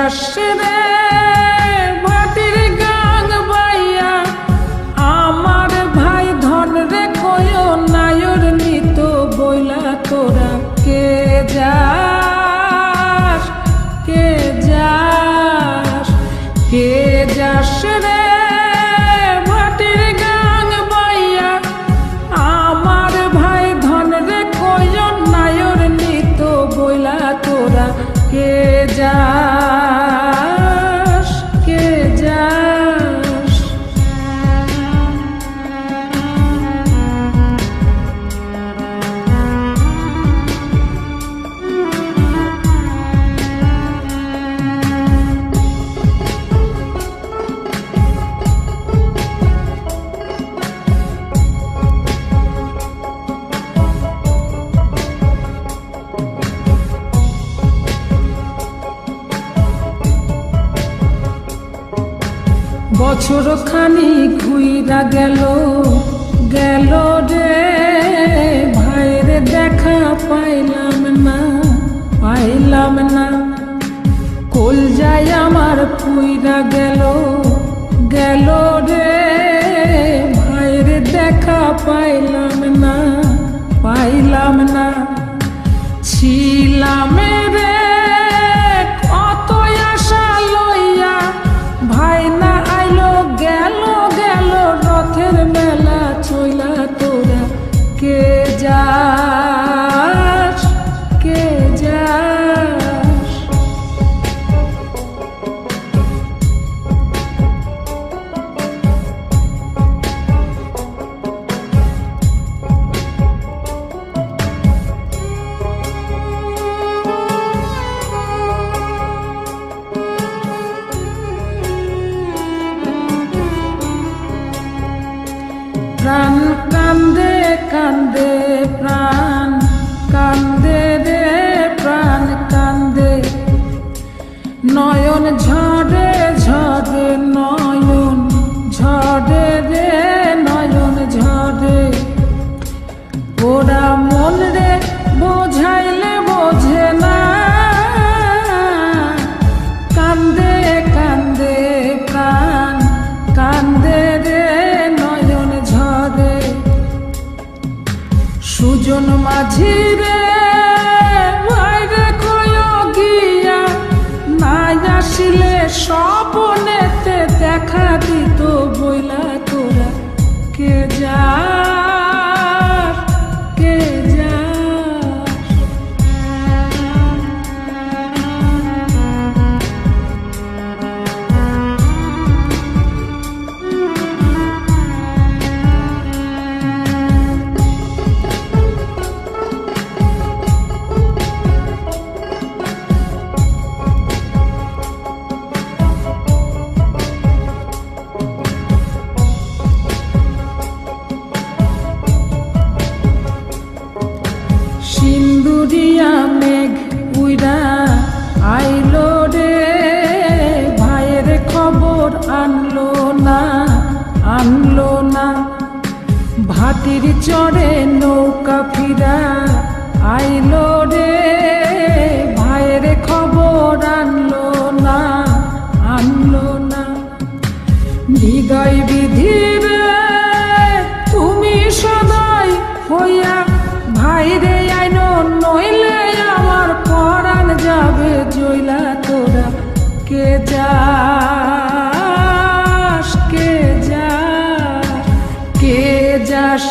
যাস রে ভাটির গাং বাইয়া আমার ভাই ধন রে কয় নায়র নিত বইলা তোরা কে যাস কে যাস কে যাস রে ভাটির গাং বাইয়া আমার ভাই ধন রে কয় নায়র নিত বইলা তোরা কে যাস কে যাস বছর খানি ঘুইরা গেল গেল রে ভাইয়ের দেখা পাইলাম না কল যায় আমার পুইরা গেল গেল রে ভাইয়ের দেখা পাইলাম না ছিলাম রে কত আশা লইয়া ভাই না আইলো গেল গেল রথের মেলা চইলা তোরা কে যাস কে যাস প্রাণ কান্দে কান্দে প্রাণ কান্দে রে প্রাণ কান্দে নয়ন ঝরে ঝরে নয়ন ঝরে রে নয়ন ঝরে ওরা মন রে বোঝাইলে বোঝে না কান্দে কান্দে প্রাণ কান্দে রে সুজন মাঝি রে ভাইরে কয় গিয়া নাই আসিলে স্বপনেতে দেখা দিত বইলা তোরা কে যাস কে যাস সিন্দুরিয়া মেঘ উইরা আইলো রে ভাইয়ের খবর আনলো না ভাটির চড়ে নৌকা ফিরা আইলো রে ভাইয়ের খবর আনলো না হৃদয় বিধির তুমি সদাই হইয়া ভাইরে আইনো নইলে আমার পরাণ যাবে জইলা তোরা কে যাস কে যাস কে যাস